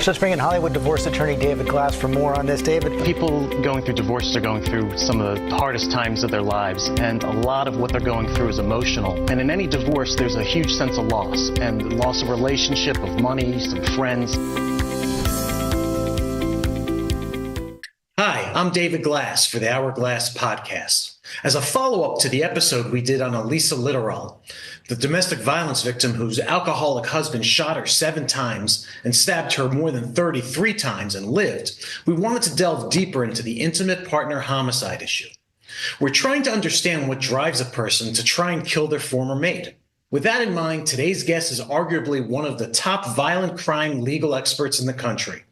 Let's bring in Hollywood divorce attorney David Glass for more on this. David. People going through divorces are going through some of the hardest times of their lives, and a lot of what they're going through is emotional. And in any divorce, there's a huge sense of loss, and loss of relationship, of money, some friends. Hi, I'm David Glass for the Hourglass Podcast. As a follow-up to the episode we did on Elisa Littoral, the domestic violence victim whose alcoholic husband shot her 7 times and stabbed her more than 33 times and lived, we wanted to delve deeper into the intimate partner homicide issue. We're trying to understand what drives a person to try and kill their former mate. With that in mind, today's guest is arguably one of the top violent crime legal experts in the country.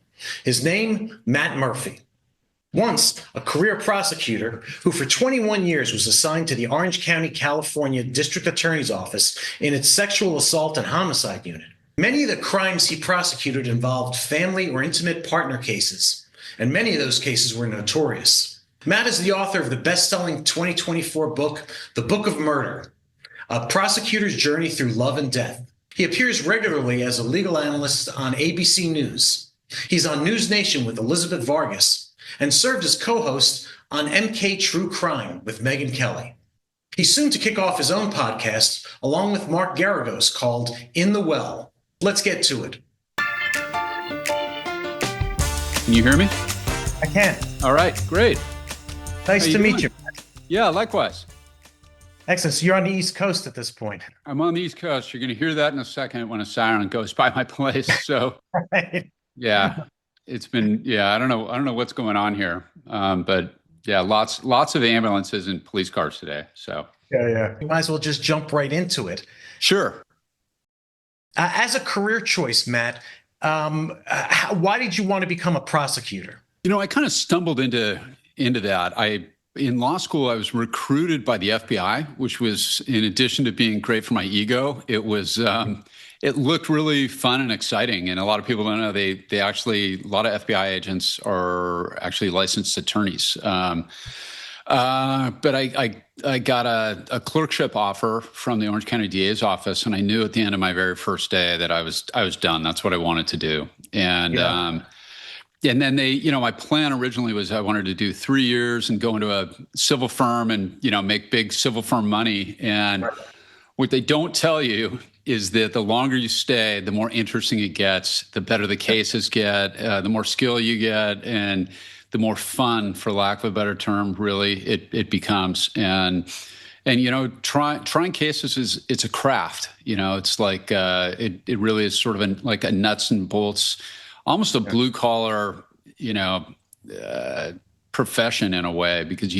His name, Matt Murphy. Once a career prosecutor who for 21 years was assigned to the Orange County, California District Attorney's Office in its sexual assault and homicide unit. Many of the crimes he prosecuted involved family or intimate partner cases, and many of those cases were notorious. Matt is the author of the best-selling 2024 book, The Book of Murder, A Prosecutor's Journey Through Love and Death. He appears regularly as a legal analyst on ABC News. He's on News Nation with Elizabeth Vargas, and served as co-host on MK True Crime with Megyn Kelly. He's soon to kick off his own podcast, along with Mark Garagos, called In the Well. Let's get to it. Can you hear me? I can. All right, great. Nice to meet you. Yeah, likewise. Excellent. So you're on the East Coast at this point. I'm on the East Coast. You're going to hear that in a second when a siren goes by my place. So, Right. yeah. It's been, I don't know what's going on here. But yeah, lots of ambulances and police cars today. So Yeah. You might as well just jump right into it. sure. As a career choice, Matt, why did you want to become a prosecutor? I kind of stumbled into that. In law school, I was recruited by the FBI, which was, in addition to being great for my ego, it was, it looked really fun and exciting. And a lot of people don't know they actually, a lot of FBI agents are actually licensed attorneys. But I got a clerkship offer from the Orange County DA's office, and I knew at the end of my very first day that I was done. That's what I wanted to do. And then my plan originally was I wanted to do 3 years and go into a civil firm and, make big civil firm money. And what they don't tell you is that the longer you stay, the more interesting it gets, the better the cases get, the more skill you get, and the more fun, for lack of a better term, really it becomes. And trying cases it's a craft. It's like it really is sort of like a nuts and bolts, almost a blue collar, profession in a way, because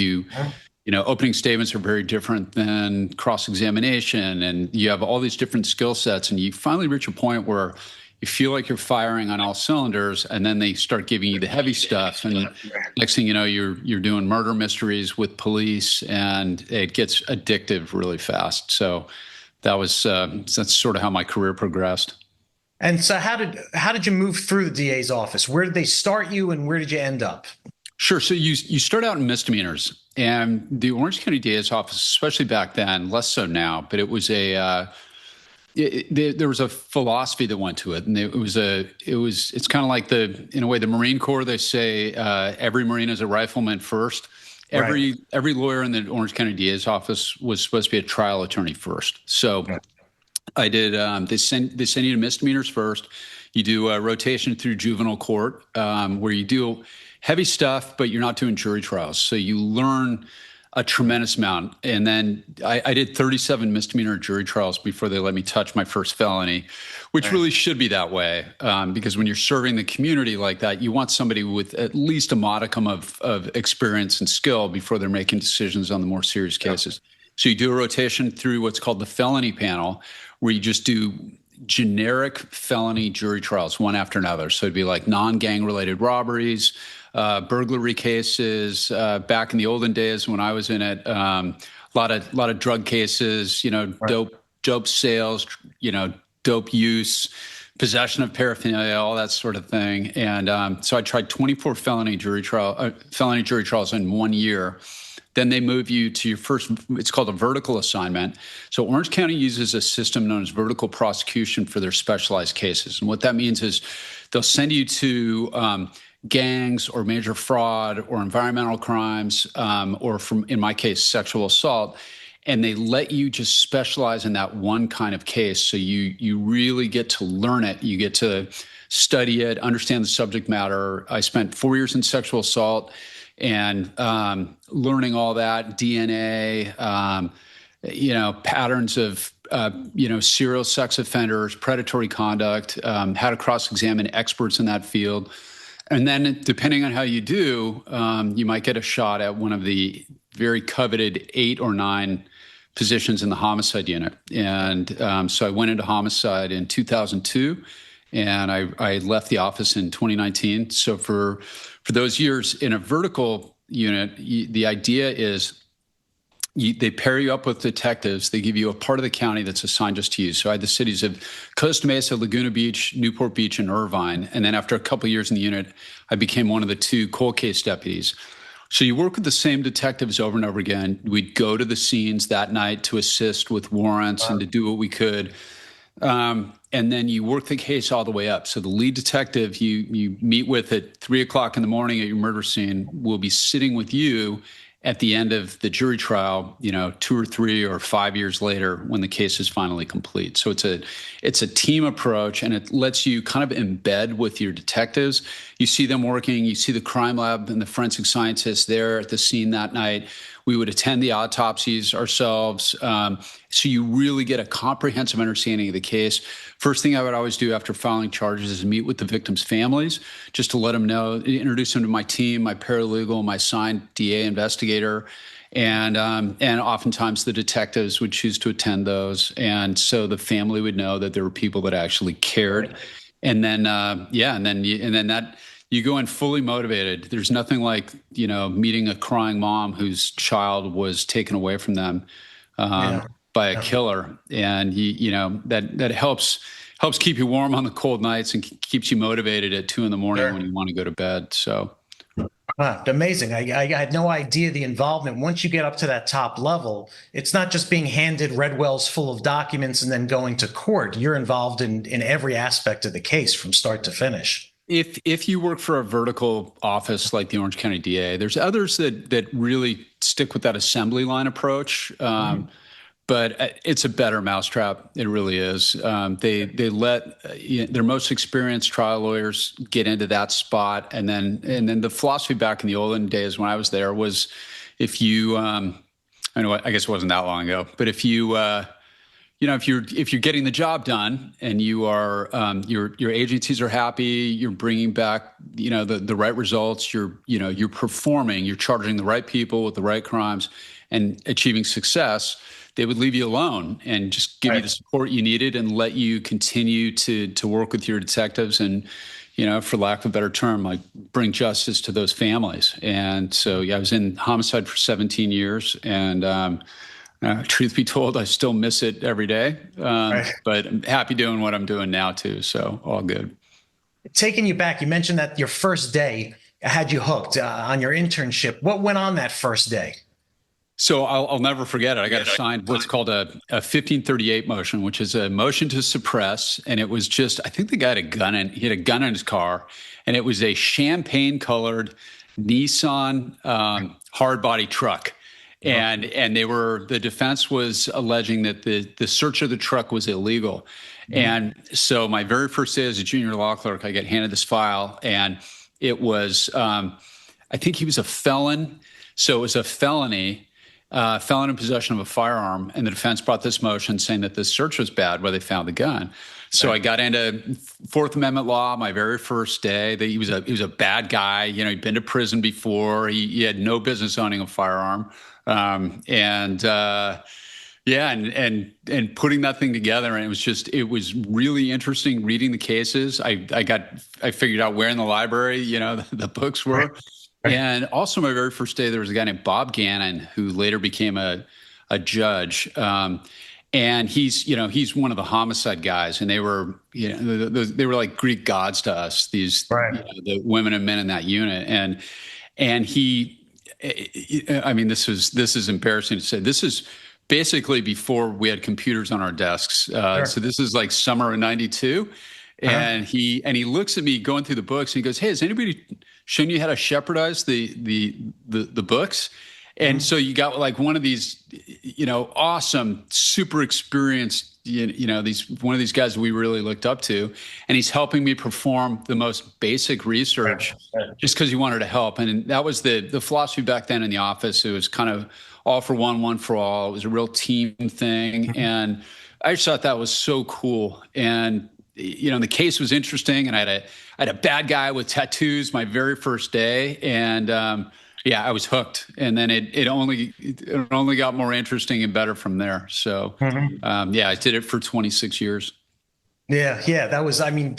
opening statements are very different than cross-examination, and you have all these different skill sets, and you finally reach a point where you feel like you're firing on all cylinders, and then they start giving you the heavy stuff, and next thing you know, you're doing murder mysteries with police, and it gets addictive really fast. So that's sort of how my career progressed. And so how did you move through the DA's office? Where did they start you, and where did you end up? Sure. So you start out in misdemeanors, and the Orange County DA's office, especially back then, less so now, but it was there was a philosophy that went to it, and it's kind of like in a way, the Marine Corps. They say every Marine is a rifleman first. Every lawyer in the Orange County DA's office was supposed to be a trial attorney first. So I did. They send you to misdemeanors first. You do a rotation through juvenile court, where you do heavy stuff, but you're not doing jury trials. So you learn a tremendous amount. And then I did 37 misdemeanor jury trials before they let me touch my first felony, which really should be that way, because when you're serving the community like that, you want somebody with at least a modicum of experience and skill before they're making decisions on the more serious cases. So you do a rotation through what's called the felony panel, where you just do generic felony jury trials one after another. So it'd be like non-gang related robberies, burglary cases. Back in the olden days when I was in it, a lot of drug cases, dope sales, dope use, possession of paraphernalia, all that sort of thing. And so I tried 24 felony jury trials in 1 year. Then they move you to your first, it's called a vertical assignment. So Orange County uses a system known as vertical prosecution for their specialized cases. And what that means is they'll send you to gangs or major fraud or environmental crimes, or in my case, sexual assault. And they let you just specialize in that one kind of case. So you really get to learn it. You get to study it, understand the subject matter. I spent 4 years in sexual assault and learning all that, DNA, patterns of, serial sex offenders, predatory conduct, how to cross-examine experts in that field. And then depending on how you do, you might get a shot at one of the very coveted 8 or 9 positions in the homicide unit. And so I went into homicide in 2002, and I left the office in 2019. So for those years in a vertical unit, the idea is they pair you up with detectives. They give you a part of the county that's assigned just to you. So I had the cities of Costa Mesa, Laguna Beach, Newport Beach, and Irvine. And then after a couple of years in the unit, I became one of the 2 cold case deputies. So you work with the same detectives over and over again. We'd go to the scenes that night to assist with warrants and to do what we could. And then you work the case all the way up. So the lead detective you meet with at 3 o'clock in the morning at your murder scene will be sitting with you at the end of the jury trial, 2 or 3 or 5 years later when the case is finally complete. So it's a team approach, and it lets you kind of embed with your detectives. You see them working, you see the crime lab and the forensic scientists there at the scene that night. We would attend the autopsies ourselves. So you really get a comprehensive understanding of the case. First thing I would always do after filing charges is meet with the victims' families, just to let them know, introduce them to my team, my paralegal, my assigned DA investigator. And oftentimes the detectives would choose to attend those. And so the family would know that there were people that actually cared. And then, you go in fully motivated. There's nothing like, meeting a crying mom whose child was taken away from them by a killer. And, that helps keep you warm on the cold nights and keeps you motivated at 2 a.m. when you want to go to bed. So. Amazing. I had no idea the involvement. Once you get up to that top level, it's not just being handed Redwells full of documents and then going to court. You're involved in every aspect of the case from start to finish. If you work for a vertical office like the Orange County DA, there's others that really stick with that assembly line approach. But it's a better mousetrap. It really is. They let their most experienced trial lawyers get into that spot, and then the philosophy back in the olden days when I was there was, if you, I guess it wasn't that long ago, but if you, if you're getting the job done and you are, your agencies are happy, you're bringing back, the right results, you're performing, you're charging the right people with the right crimes, and achieving success, they would leave you alone and just give you the support you needed and let you continue to work with your detectives and, for lack of a better term, like bring justice to those families. And so, I was in homicide for 17 years, and truth be told, I still miss it every day. But I'm happy doing what I'm doing now too. So all good. Taking you back, you mentioned that your first day had you hooked on your internship. What went on that first day? So I'll never forget it. I got assigned what's called a 1538 motion, which is a motion to suppress. And it was just, I think the guy had he had a gun in his car, and it was a champagne-colored Nissan hard body truck. And the defense was alleging that the search of the truck was illegal. And so my very first day as a junior law clerk, I get handed this file, and it was, I think he was a felon. So it was a felony. Felon in possession of a firearm, and the defense brought this motion saying that this search was bad where they found the gun. So I got into Fourth Amendment law my very first day. He was a bad guy. He'd been to prison before. He had no business owning a firearm. And putting that thing together, and it was really interesting reading the cases. I figured out where in the library, the books were. Right. And also my very first day, there was a guy named Bob Gannon who later became a judge. And he's one of the homicide guys, and they were, they were like Greek gods to us, these the women and men in that unit. And he I mean, this is embarrassing to say. This is basically before we had computers on our desks. Sure. So this is like summer of '92, and he looks at me going through the books and he goes, "Hey, has anybody shown you how to shepherdize the books?" And so you got like one of these, awesome, super experienced, one of these guys we really looked up to, and he's helping me perform the most basic research just because he wanted to help. And that was the philosophy back then in the office. It was kind of all for one for all. It was a real team thing. And I just thought that was so cool. And, the case was interesting. And I had a bad guy with tattoos my very first day. And, yeah, I was hooked, and then it only got more interesting and better from there. So, I did it for 26 years. Yeah, that was. I mean,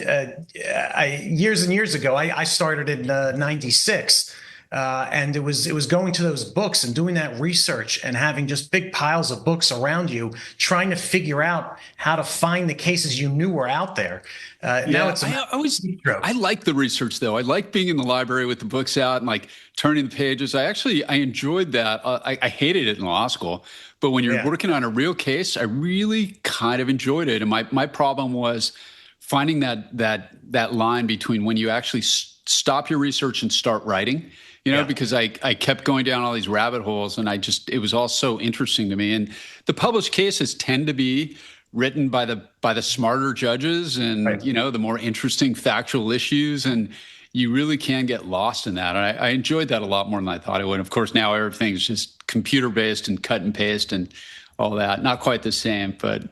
years and years ago, I started in '96, and it was going to those books and doing that research and having just big piles of books around you, trying to figure out how to find the cases you knew were out there. Now it's I like the research though. I like being in the library with the books out and like turning the pages. I enjoyed that. I hated it in law school, but when you're working on a real case, I really kind of enjoyed it. And my problem was finding that line between when you actually stop your research and start writing. Because I kept going down all these rabbit holes, and it was all so interesting to me. And the published cases tend to be written by the smarter judges and, the more interesting factual issues. And you really can get lost in that. And I enjoyed that a lot more than I thought I would. Of course, now everything's just computer based and cut and paste and all that. Not quite the same, but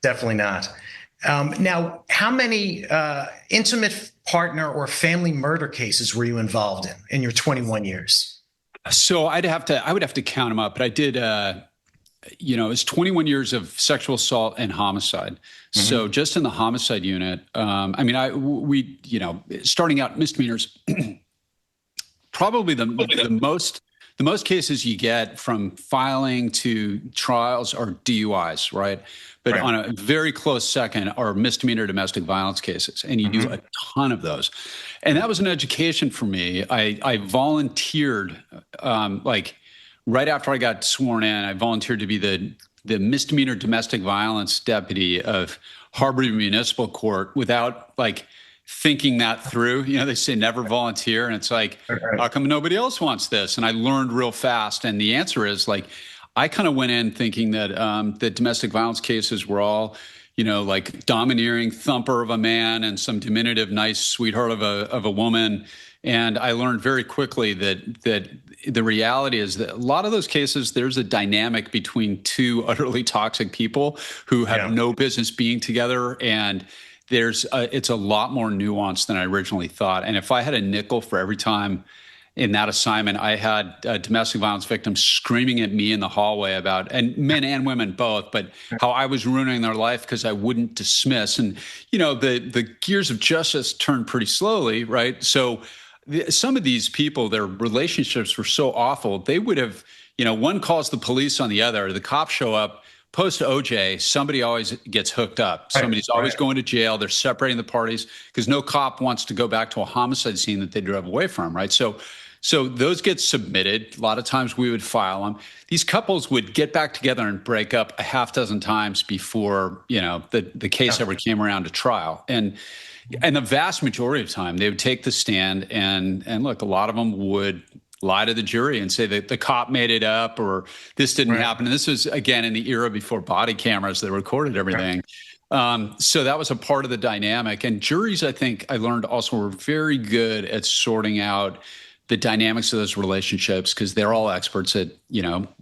definitely not. Now, how many intimate partner or family murder cases were you involved in your 21 years? So I would have to count them up, but I did, it's 21 years of sexual assault and homicide. So just in the homicide unit, we starting out misdemeanors, probably the most cases you get from filing to trials are DUIs, right? But on a very close second are misdemeanor domestic violence cases, and you do a ton of those. And that was an education for me. I volunteered, right after I got sworn in, I volunteered to be the misdemeanor domestic violence deputy of Harbor Municipal Court without thinking that through. They say never volunteer, and it's like, how come nobody else wants this? And I learned real fast. And the answer is I kind of went in thinking that the domestic violence cases were all, domineering thumper of a man and some diminutive, nice sweetheart of a woman. And I learned very quickly that the reality is that a lot of those cases, there's a dynamic between two utterly toxic people who have no business being together. And it's a lot more nuanced than I originally thought. And if I had a nickel for every time in that assignment, I had domestic violence victims screaming at me in the hallway and men and women both, but how I was ruining their life because I wouldn't dismiss. And, the gears of justice turned pretty slowly, right? So some of these people, their relationships were so awful, they would have, one calls the police on the other, the cops show up, post OJ, somebody always gets hooked up. Somebody's always going to jail. They're separating the parties because no cop wants to go back to a homicide scene that they drove away from, right? So those get submitted. A lot of times we would file them. These couples would get back together and break up a half dozen times before, the case ever came around to trial. And the vast majority of time they would take the stand and look, a lot of them would lie to the jury and say that the cop made it up or this didn't happen. And this was, again, in the era before body cameras that recorded everything. So that was a part of the dynamic. And juries, I think I learned also were very good at sorting out the dynamics of those relationships because they're all experts at,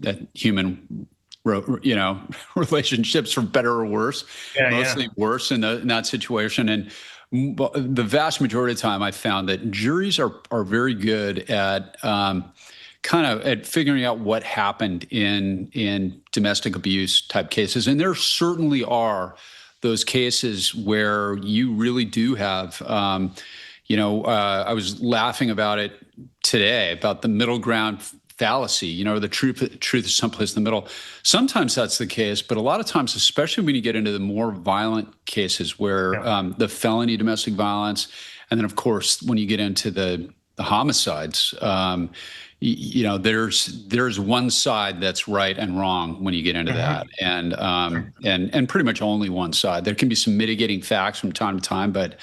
at human, relationships for better or worse, mostly worse in that situation. And the vast majority of the time I found that juries are very good at at figuring out what happened in domestic abuse type cases. And there certainly are those cases where you really do have, I was laughing about it today about the middle ground fallacy, the truth is someplace in the middle. Sometimes that's the case, but a lot of times, especially when you get into the more violent cases where the felony domestic violence, and then of course, when you get into the the homicides, there's one side that's right and wrong when you get into that, and pretty much only one side. There can be some mitigating facts from time to time, but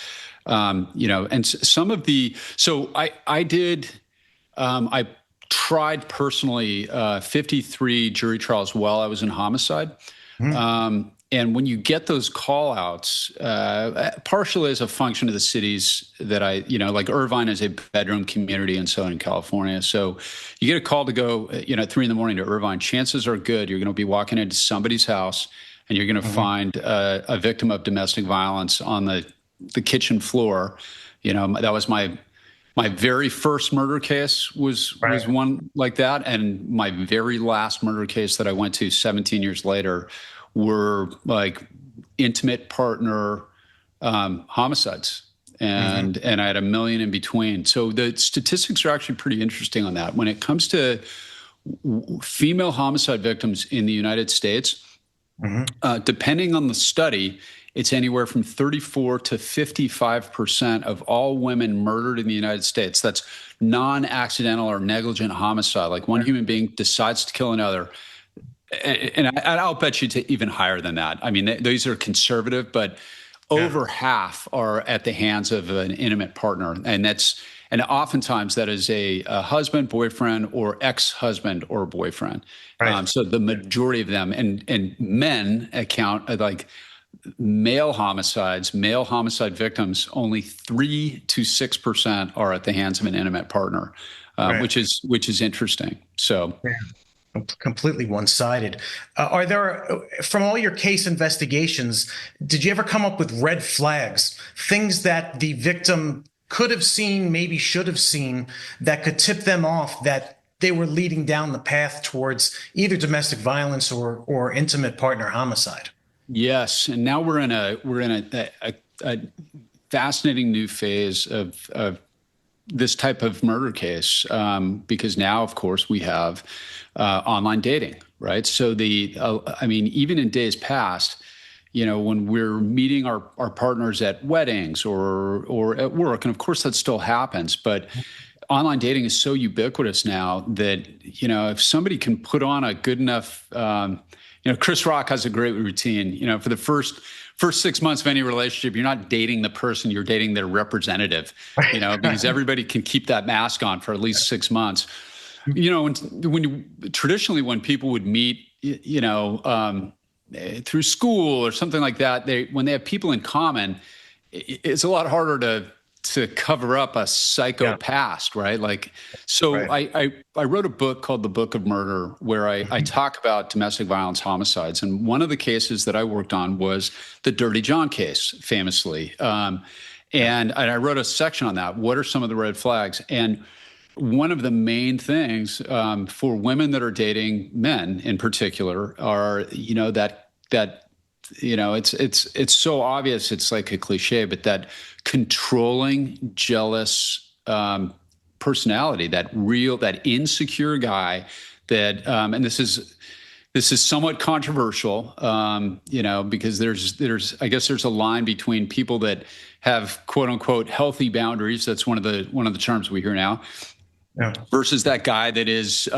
and some of the. So I tried personally 53 jury trials while I was in homicide. And when you get those call outs, partially as a function of the cities that like Irvine is a bedroom community in Southern California. So you get a call to go, at 3 a.m. to Irvine, chances are good you're going to be walking into somebody's house and you're going to find a victim of domestic violence on the kitchen floor. That was my very first murder case was one like that. And my very last murder case that I went to 17 years later were like intimate partner homicides. And I had a million in between. So the statistics are actually pretty interesting on that. When it comes to female homicide victims in the United States, depending on the study, it's anywhere from 34 to 55% of all women murdered in the United States. That's non-accidental or negligent homicide. Like one human being decides to kill another. And I'll bet you to even higher than that. I mean, these are conservative, but over half are at the hands of an intimate partner. And oftentimes that is a husband, boyfriend, or ex-husband or boyfriend. So the majority of them, and men account like male homicide victims, only 3 to 6% are at the hands of an intimate partner, which is interesting. So. Yeah. Completely one-sided. Are there, from all your case investigations, did you ever come up with red flags, things that the victim could have seen, maybe should have seen, that could tip them off that they were leading down the path towards either domestic violence or intimate partner homicide? Yes, and now we're in a fascinating new phase of this type of murder case, because now, of course, we have online dating, right? So even in days past, when we're meeting our partners at weddings or at work, and of course that still happens, but online dating is so ubiquitous now that, if somebody can put on a good enough, Chris Rock has a great routine, for the first 6 months of any relationship, you're not dating the person, you're dating their representative, because everybody can keep that mask on for at least 6 months. Traditionally when people would meet, through school or something like that, when they have people in common, it's a lot harder to cover up a psycho past, right? Like, so I wrote a book called The Book of Murder, where I talk about domestic violence homicides. And one of the cases that I worked on was the Dirty John case, famously. And I wrote a section on that. What are some of the red flags? And one of the main things for women that are dating men in particular are, it's so obvious, it's like a cliche, but that controlling, jealous personality, that insecure guy that, and this is somewhat controversial, because there's a line between people that have quote unquote healthy boundaries. That's one of the terms we hear now. Versus that guy that is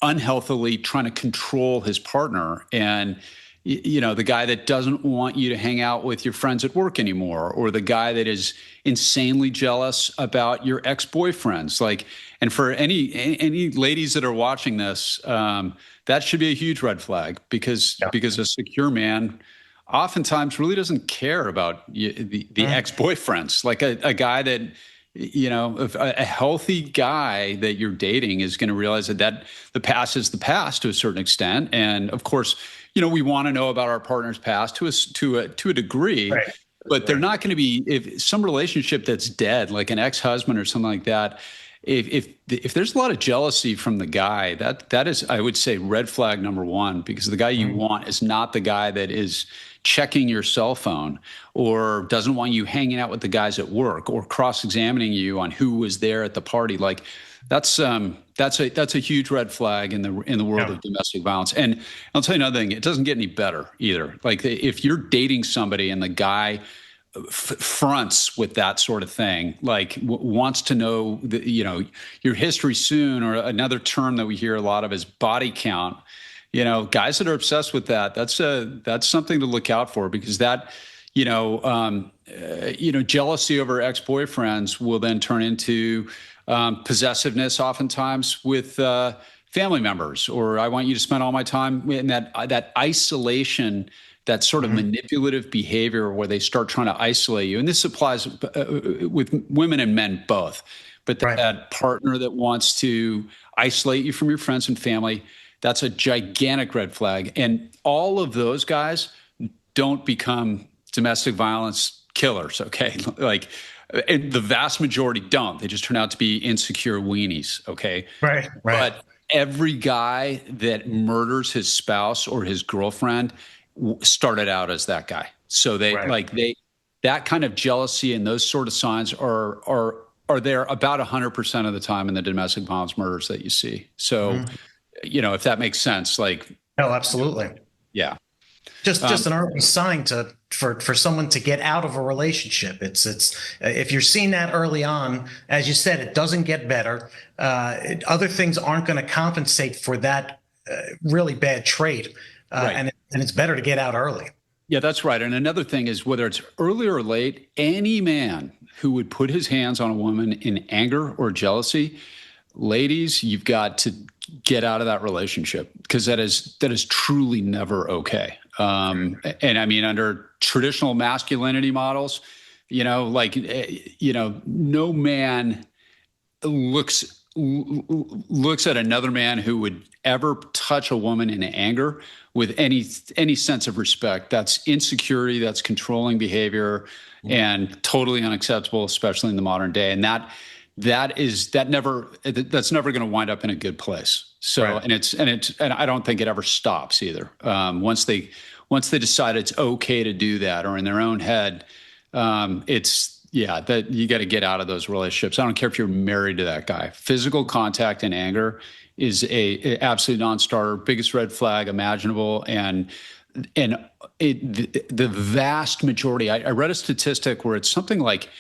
unhealthily trying to control his partner, and the guy that doesn't want you to hang out with your friends at work anymore, or the guy that is insanely jealous about your ex-boyfriends. Like, and for any ladies that are watching this, that should be a huge red flag, because a secure man oftentimes really doesn't care about the ex-boyfriends. Like a guy that, if a healthy guy that you're dating is going to realize that the past is the past to a certain extent. And of course, we want to know about our partner's past to a degree, but they're not going to be, if some relationship that's dead, like an ex-husband or something like that, if there's a lot of jealousy from the guy, that is, I would say, red flag number one, because the guy you want is not the guy that is checking your cell phone or doesn't want you hanging out with the guys at work or cross-examining you on who was there at the party. Like, that's a huge red flag in the world of domestic violence. And I'll tell you another thing, it doesn't get any better either. Like, if you're dating somebody and the guy fronts with that sort of thing, like wants to know your history soon, or another term that we hear a lot of is body count. Guys that are obsessed with that, that's something to look out for, because that, jealousy over ex-boyfriends will then turn into possessiveness, oftentimes with family members, or I want you to spend all my time in that isolation, that sort of manipulative behavior where they start trying to isolate you. And this applies with women and men both. But that partner that wants to isolate you from your friends and family, that's a gigantic red flag. And all of those guys don't become domestic violence killers, okay? Like, the vast majority don't. They just turn out to be insecure weenies, okay? Right. But every guy that murders his spouse or his girlfriend started out as that guy. So that kind of jealousy and those sort of signs are there about 100% of the time in the domestic violence murders that you see. So, if that makes sense, like. No, absolutely. Yeah. Just an early sign for someone to get out of a relationship. It's if you're seeing that early on, as you said, it doesn't get better. Other things aren't going to compensate for that really bad trait, and it's better to get out early. Yeah, that's right. And another thing is, whether it's early or late, any man who would put his hands on a woman in anger or jealousy, ladies, you've got to get out of that relationship, because that is truly never okay. And I mean, under traditional masculinity models, no man looks at another man who would ever touch a woman in anger with any sense of respect. That's insecurity, that's controlling behavior, and totally unacceptable, especially in the modern day. And that's never going to wind up in a good place. So, and I don't think it ever stops either. Once they decide it's okay to do that, or in their own head, that you got to get out of those relationships. I don't care if you're married to that guy. Physical contact and anger is a absolute non-starter, biggest red flag imaginable. And the vast majority, I read a statistic where it's something like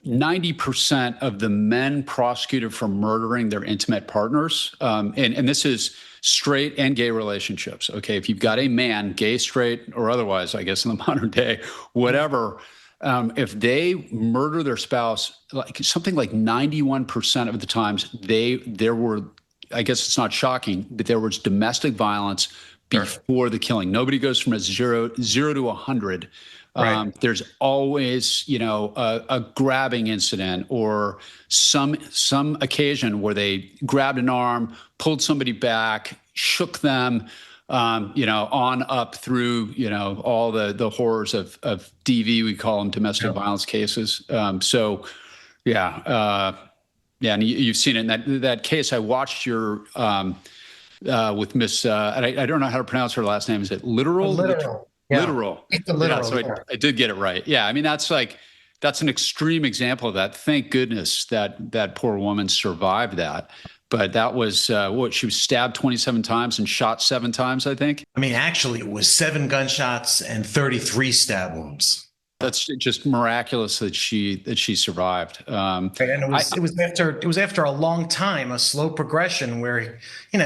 90% of the men prosecuted for murdering their intimate partners, and this is straight and gay relationships. Okay, if you've got a man, gay, straight, or otherwise, I guess in the modern day, whatever, if they murder their spouse, like something like 91% of the times, there were, I guess it's not shocking, but there was domestic violence before the killing. Nobody goes from zero to 100. There's always, a grabbing incident, or some occasion where they grabbed an arm, pulled somebody back, shook them, on up through, all the horrors of DV, we call them domestic violence cases. And you've seen it in that case. I watched your with Miss, I don't know how to pronounce her last name. Is it Literal? Literal. Yeah. Literal. It's literal. Yeah, so I did get it right. Yeah. I mean, that's an extreme example of that. Thank goodness that poor woman survived that. But that was she was stabbed 27 times and shot 7 times, I think. I mean, actually, it was 7 gunshots and 33 stab wounds. That's just miraculous that she survived. And it was after a long time, a slow progression where,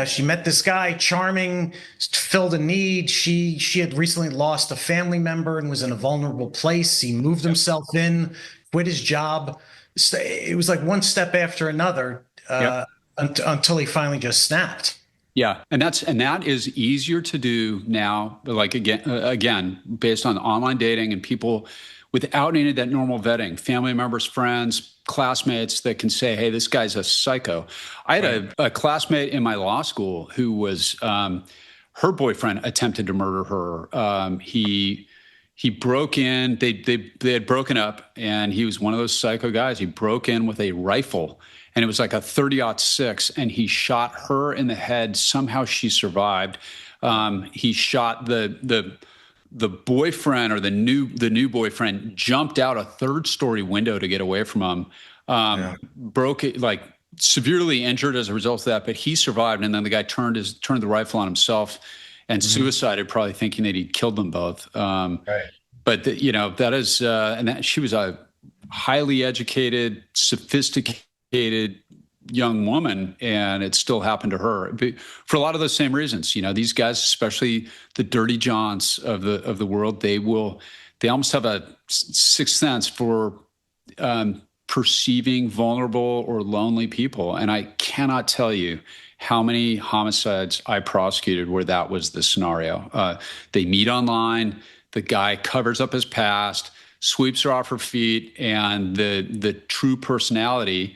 she met this guy, charming, filled a need. She had recently lost a family member and was in a vulnerable place. He moved himself in, quit his job. It was like one step after another until he finally just snapped. Yeah, and that is easier to do now. Like again, based on online dating and people without any of that normal vetting, family members, friends, classmates that can say, "Hey, this guy's a psycho." I had a classmate in my law school who was her boyfriend attempted to murder her. He broke in. They had broken up, and he was one of those psycho guys. He broke in with a rifle. And it was like a 30-06, and he shot her in the head. Somehow she survived. He shot the boyfriend, or the new boyfriend, jumped out a 3rd-story window to get away from him. Broke it, like severely injured as a result of that, but he survived. And then the guy turned the rifle on himself and suicided, probably thinking that he'd killed them both. But that is, and that she was a highly educated, sophisticated young woman, and it still happened to her for a lot of those same reasons. These guys, especially the dirty Johns of the world, they almost have a sixth sense for perceiving vulnerable or lonely people. And I cannot tell you how many homicides I prosecuted where that was the scenario. They meet online, the guy covers up his past, sweeps her off her feet, and the true personality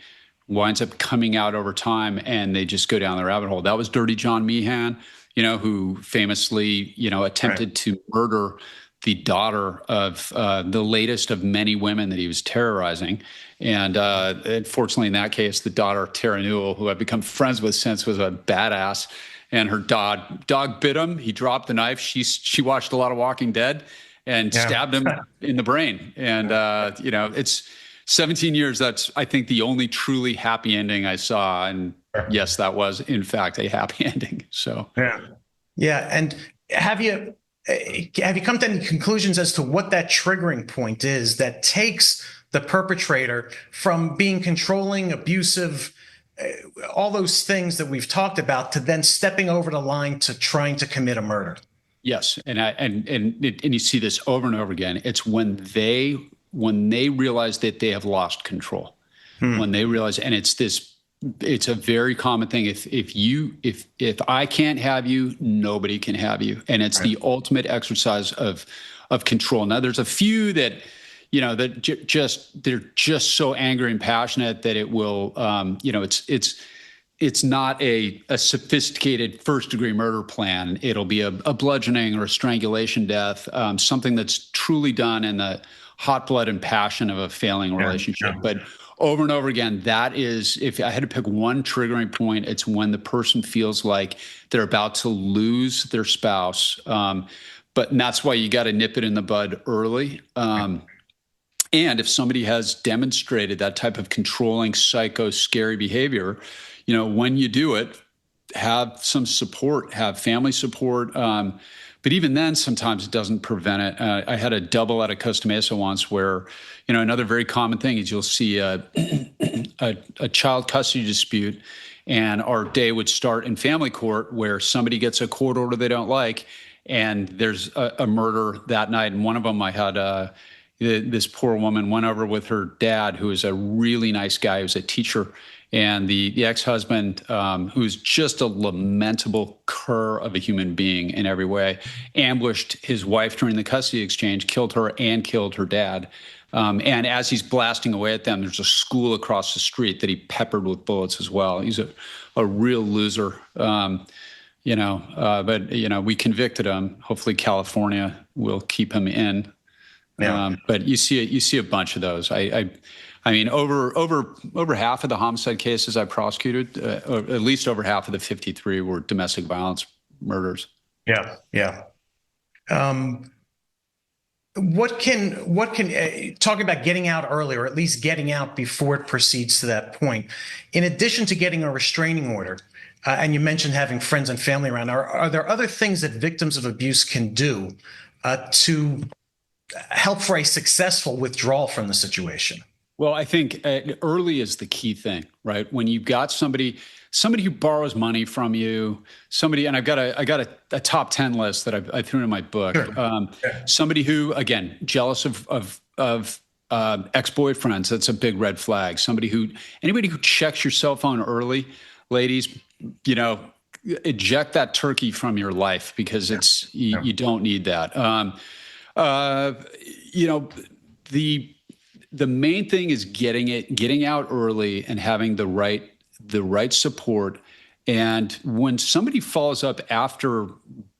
winds up coming out over time, and they just go down the rabbit hole. That was Dirty John Meehan, who famously, attempted to murder the daughter of the latest of many women that he was terrorizing. And unfortunately, in that case, the daughter, Tara Newell, who I've become friends with since, was a badass. And her dog bit him. He dropped the knife. She watched a lot of Walking Dead and stabbed him in the brain. And, it's 17 years. That's, I think, the only truly happy ending I saw. And yes, that was, in fact, a happy ending. So, yeah. And have you come to any conclusions as to what that triggering point is that takes the perpetrator from being controlling, abusive, all those things that we've talked about, to then stepping over the line to trying to commit a murder? Yes, and you see this over and over again. It's when they realize that they have lost control, when they realize, and it's a very common thing. If I can't have you, nobody can have you, and it's the ultimate exercise of control. Now, there's a few that they're just so angry and passionate that it will, it's not a sophisticated first-degree murder plan. It'll be a bludgeoning or a strangulation death, something that's truly done in the hot blood and passion of a failing relationship. But over and over again, that is, if I had to pick one triggering point, it's when the person feels like they're about to lose their spouse. And that's why you got to nip it in the bud early. And if somebody has demonstrated that type of controlling, psycho, scary behavior, when you do it, have some support, have family support. But even then, sometimes it doesn't prevent it. I had a double out of Costa Mesa once where, another very common thing is you'll see a child custody dispute, and our day would start in family court where somebody gets a court order they don't like, and there's a murder that night. And one of them, I had this poor woman went over with her dad, who is a really nice guy, who's a teacher, and the ex-husband, who's just a lamentable cur of a human being in every way, ambushed his wife during the custody exchange, killed her and killed her dad. And as he's blasting away at them, there's a school across the street that he peppered with bullets as well. He's a real loser, but we convicted him. Hopefully California will keep him in. Yeah. But you see a bunch of those. I mean, over half of the homicide cases I prosecuted, or at least over half of the 53 were domestic violence murders. Yeah. What can talk about getting out early, or at least getting out before it proceeds to that point? In addition to getting a restraining order, and you mentioned having friends and family around, are there other things that victims of abuse can do to help for a successful withdrawal from the situation? Well, I think early is the key thing, right? When you've got somebody who borrows money from you, and I got a top 10 list that I threw in my book. Sure. Somebody who, again, jealous of ex-boyfriends, that's a big red flag. Anybody who checks your cell phone early, ladies, eject that turkey from your life, because you don't need that. The main thing is getting out early and having the right support. And when somebody follows up after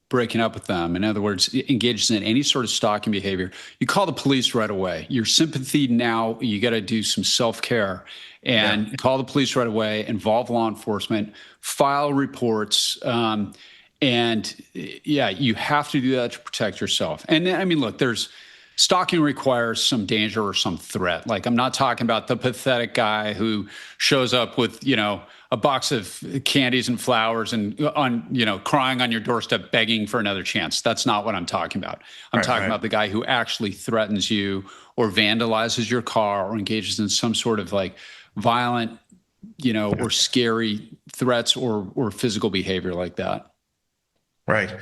breaking up with them, in other words, engages in any sort of stalking behavior, you call the police right away. Your sympathy now, you got to do some self-care and call the police right away, involve law enforcement, file reports. You have to do that to protect yourself. And I mean, look, there's Stalking requires some danger or some threat. Like, I'm not talking about the pathetic guy who shows up with, a box of candies and flowers and crying on your doorstep, begging for another chance. That's not what I'm talking about. I'm talking about the guy who actually threatens you or vandalizes your car or engages in some sort of like violent, or scary threats or physical behavior like that. Right.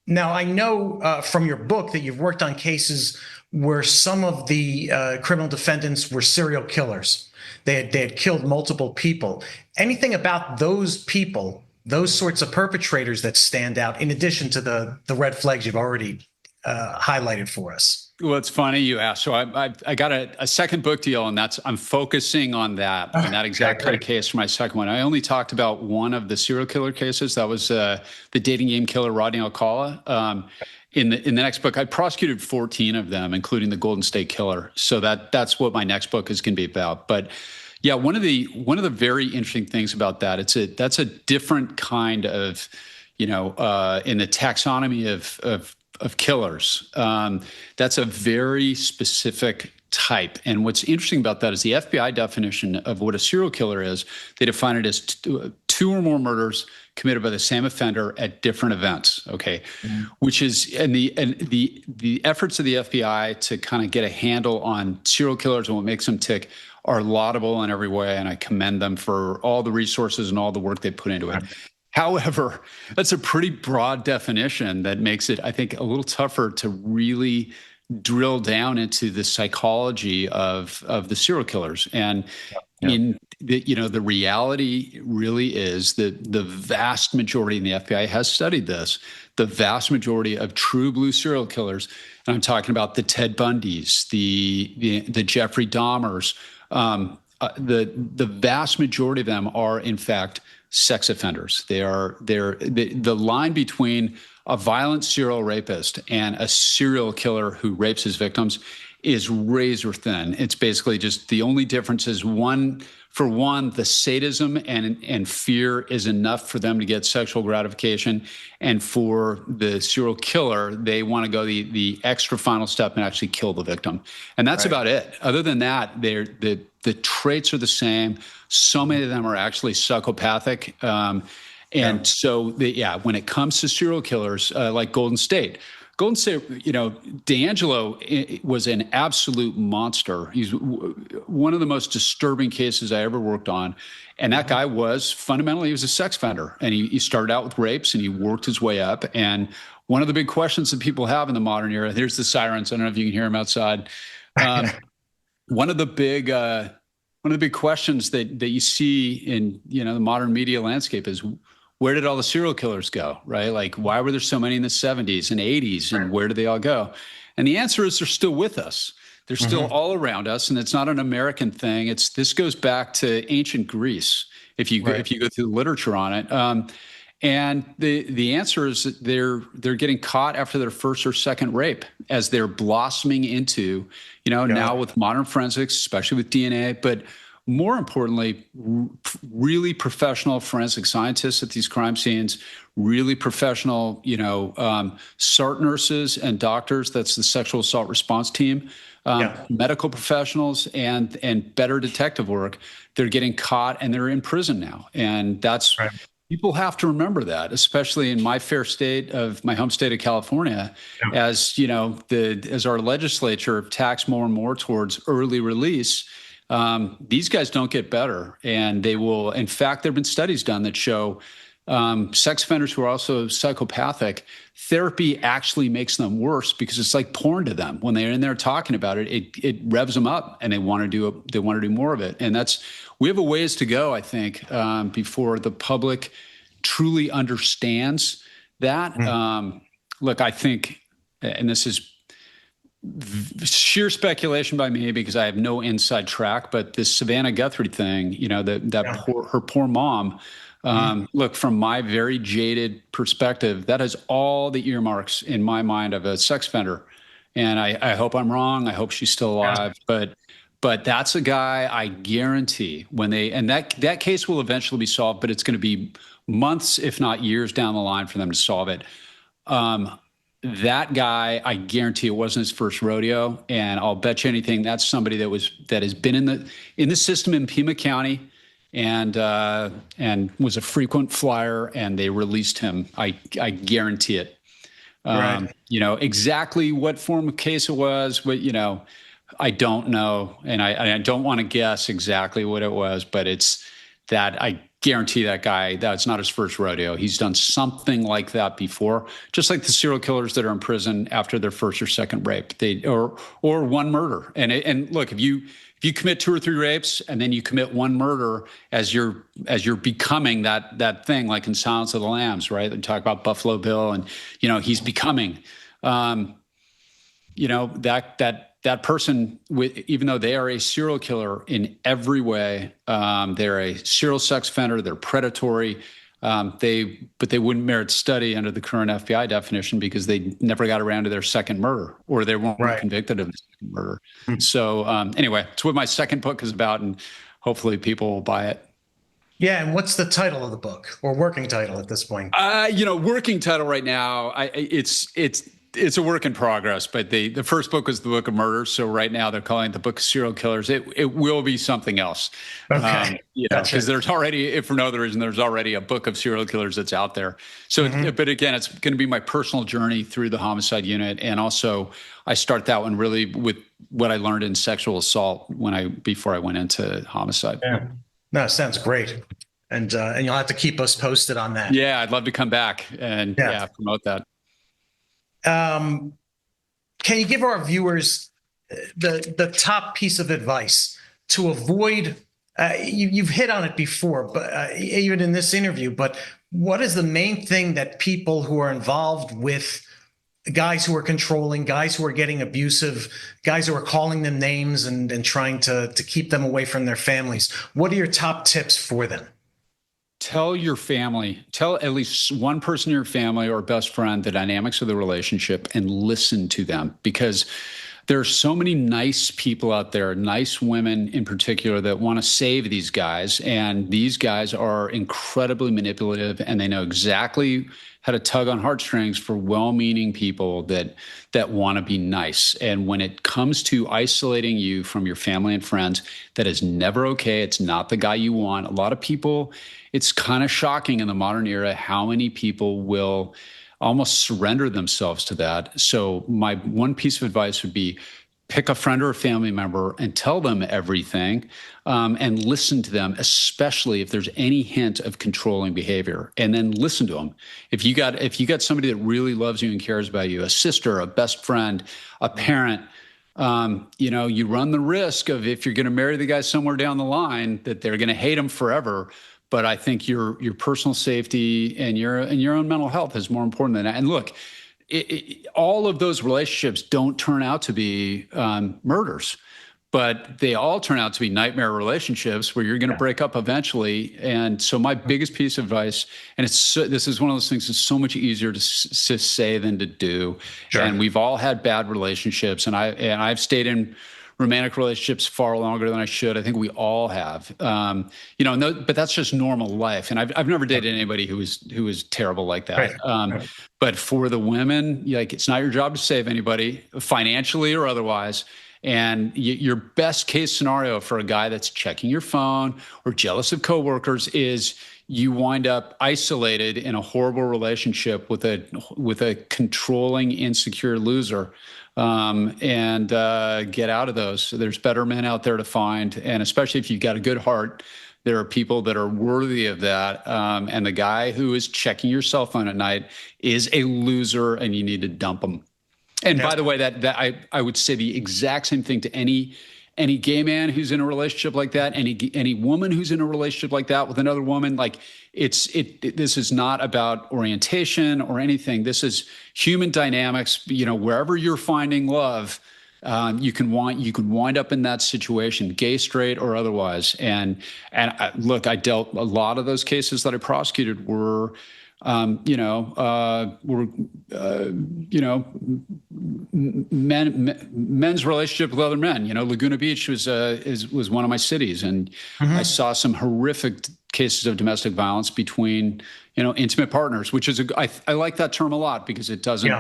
Now, I know from your book that you've worked on cases where some of the criminal defendants were serial killers. They had killed multiple people. Anything about those people, those sorts of perpetrators that stand out, in addition to the red flags you've already highlighted for us? Well, it's funny you asked. So I got a second book deal, and I'm focusing on that exact kind of case for my second one. I only talked about one of the serial killer cases. That was the dating game killer Rodney Alcala. In the next book, I prosecuted 14 of them, including the Golden State Killer. So that's what my next book is going to be about. But yeah, one of the very interesting things about that, that's a different kind of, in the taxonomy of killers. That's a very specific type. And what's interesting about that is the FBI definition of what a serial killer is. They define it as two or more murders committed by the same offender at different events. Okay, which is the efforts of the FBI to kind of get a handle on serial killers and what makes them tick are laudable in every way, and I commend them for all the resources and all the work they put into it. However, that's a pretty broad definition that makes it, I think, a little tougher to really drill down into the psychology of the serial killers. And the reality really is that the vast majority, and the FBI has studied this, the vast majority of true blue serial killers, and I'm talking about the Ted Bundys, the Jeffrey Dahmers, the vast majority of them are, in fact, sex offenders. The line between a violent serial rapist and a serial killer who rapes his victims is razor thin. It's basically just the only difference is the sadism and fear is enough for them to get sexual gratification. And for the serial killer, they want to go the extra final step and actually kill the victim. And that's about it. Other than that, the traits are the same. So many of them are actually psychopathic. So when it comes to serial killers, like Golden State, D'Angelo was an absolute monster. He's one of the most disturbing cases I ever worked on. And that guy was fundamentally, he was a sex offender. And he started out with rapes and he worked his way up. And one of the big questions that people have in the modern era, here's the sirens. I don't know if you can hear them outside. One of the big questions that you see in, the modern media landscape is, where did all the serial killers go, right? Like, why were there so many in the 70s and 80s, and where did they all go? And the answer is they're still with us. They're still all around us, and it's not an American thing. This goes back to ancient Greece, if you go through the literature on it. And the answer is that they're getting caught after their first or second rape as they're blossoming into, now with modern forensics, especially with DNA, but more importantly, really professional forensic scientists at these crime scenes, really professional, SART nurses and doctors. That's the sexual assault response team, medical professionals, and better detective work. They're getting caught and they're in prison now. And that's people have to remember that, especially in my home state of California, as as our legislature tacks more and more towards early release. These guys don't get better, and they will. In fact, there have been studies done that show sex offenders who are also psychopathic, therapy actually makes them worse because it's like porn to them. When they're in there talking about it, it revs them up, and they want to do more of it. And we have a ways to go, I think, before the public truly understands that. Look, I think, and this is sheer speculation by me because I have no inside track, but this Savannah Guthrie thing, her poor mom, look, from my very jaded perspective, that has all the earmarks in my mind of a sex offender. And I hope I'm wrong. I hope she's still alive, but that's a guy I guarantee that case will eventually be solved, but it's going to be months, if not years down the line for them to solve it. that guy, I guarantee it wasn't his first rodeo, and I'll bet you anything that's somebody that has been in the system in Pima County, and was a frequent flyer, and they released him. I guarantee it. Right. Exactly what form of case it was, but I don't know, and I don't want to guess exactly what it was, but it's that I guarantee that guy, that's not his first rodeo. He's done something like that before, just like the serial killers that are in prison after their first or second rape, or one murder. And look, if you commit 2 or 3 rapes and then you commit one murder as you're becoming that thing, like in Silence of the Lambs, right? They talk about Buffalo Bill, and he's becoming, that person, even though they are a serial killer in every way, they're a serial sex offender, they're predatory, but they wouldn't merit study under the current FBI definition because they never got around to their second murder, or they weren't convicted of the second murder. So anyway, it's what my second book is about, and hopefully people will buy it. Yeah, and what's the title of the book, or working title at this point? Working title right now, it's a work in progress, but the first book was the Book of Murders. So right now they're calling it the Book of Serial Killers. It will be something else. Okay. Because there's already, if for no other reason, there's already a book of serial killers that's out there. So, but again, it's going to be my personal journey through the homicide unit. And also I start that one really with what I learned in sexual assault before I went into homicide. Yeah. No, sounds great. And you'll have to keep us posted on that. Yeah, I'd love to come back and promote that. Can you give our viewers the top piece of advice to avoid? You've hit on it before, but even in this interview. But what is the main thing that people who are involved with guys who are controlling, guys who are getting abusive, guys who are calling them names and trying to keep them away from their families? What are your top tips for them? Tell your family, tell at least one person in your family or best friend the dynamics of the relationship, and listen to them, because there are so many nice people out there, nice women in particular, that want to save these guys. And these guys are incredibly manipulative, and they know exactly how to tug on heartstrings for well-meaning people that want to be nice. And when it comes to isolating you from your family and friends, that is never okay. It's not the guy you want. A lot of people, it's kind of shocking in the modern era how many people will almost surrender themselves to that. So my one piece of advice would be pick a friend or a family member and tell them everything, and listen to them, especially if there's any hint of controlling behavior, and then listen to them. If you got somebody that really loves you and cares about you, a sister, a best friend, a parent, you run the risk of, if you're going to marry the guy somewhere down the line, that they're going to hate him forever. But I think your personal safety and your own mental health is more important than that. And look, all of those relationships don't turn out to be murders, but they all turn out to be nightmare relationships where you're going to break up eventually. And so my biggest piece of advice, and this is one of those things that's so much easier to say than to do. Sure. And we've all had bad relationships, and I've stayed in romantic relationships far longer than I should. I think we all have, but that's just normal life. And I've never dated anybody who was terrible like that. Right. But for the women, it's not your job to save anybody, financially or otherwise. And your best case scenario for a guy that's checking your phone or jealous of coworkers is you wind up isolated in a horrible relationship with a controlling, insecure loser. And get out of those. So there's better men out there to find. And especially if you've got a good heart, there are people that are worthy of that. And the guy who is checking your cell phone at night is a loser, and you need to dump him. And by the way, that I would say the exact same thing to any gay man who's in a relationship like that, any woman who's in a relationship like that with another woman. Like this is not about orientation or anything. This is human dynamics. Wherever you're finding love, you can wind up in that situation, gay, straight, or otherwise. And look, I dealt a lot of those cases that I prosecuted were men's relationship with other men. Laguna Beach was one of my cities, and I saw some horrific cases of domestic violence between intimate partners, which is I like that term a lot because it doesn't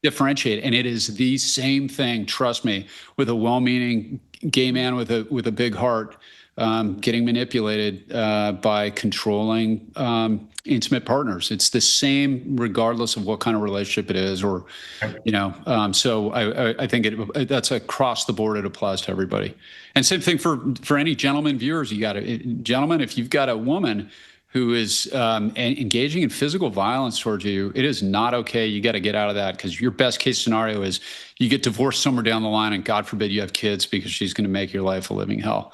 differentiate. And it is the same thing, trust me, with a well-meaning gay man with a big heart getting manipulated by controlling intimate partners. It's the same regardless of what kind of relationship it is, or so I think that's across the board. It applies to everybody. And same thing for any gentleman viewers. Gentlemen, if you've got a woman who is engaging in physical violence towards you, it is not okay. You got to get out of that, because your best case scenario is you get divorced somewhere down the line, and God forbid you have kids, because she's going to make your life a living hell.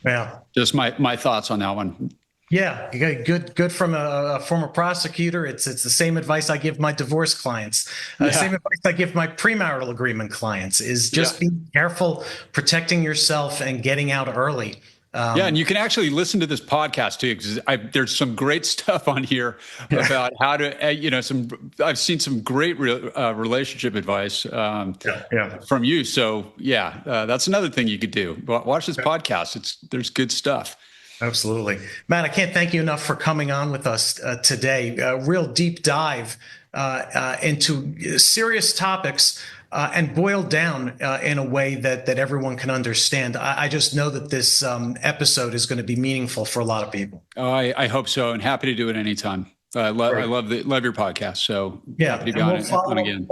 Yeah. Just my thoughts on that one. Yeah, good from a former prosecutor. It's the same advice I give my divorce clients. Same advice I give my premarital agreement clients is just be careful, protecting yourself, and getting out early. And you can actually listen to this podcast too, because there's some great stuff on here about how to, I've seen some great relationship advice from you. So that's another thing you could do. Watch this podcast. There's good stuff. Absolutely. Matt, I can't thank you enough for coming on with us today. A real deep dive into serious topics and boiled down in a way that everyone can understand. I just know that this episode is going to be meaningful for a lot of people. Oh, I hope so, and happy to do it anytime. I love your podcast. So happy to be on again.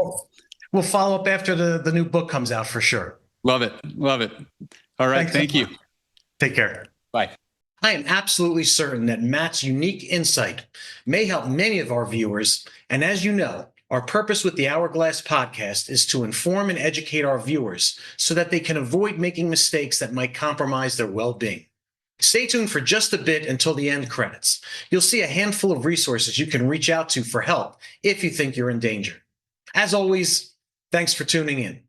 We'll follow up after the new book comes out for sure. Love it. All right. Thank you. Take care. Bye. I am absolutely certain that Matt's unique insight may help many of our viewers. And as you know, our purpose with the Hourglass podcast is to inform and educate our viewers so that they can avoid making mistakes that might compromise their well-being. Stay tuned for just a bit until the end credits. You'll see a handful of resources you can reach out to for help if you think you're in danger. As always, thanks for tuning in.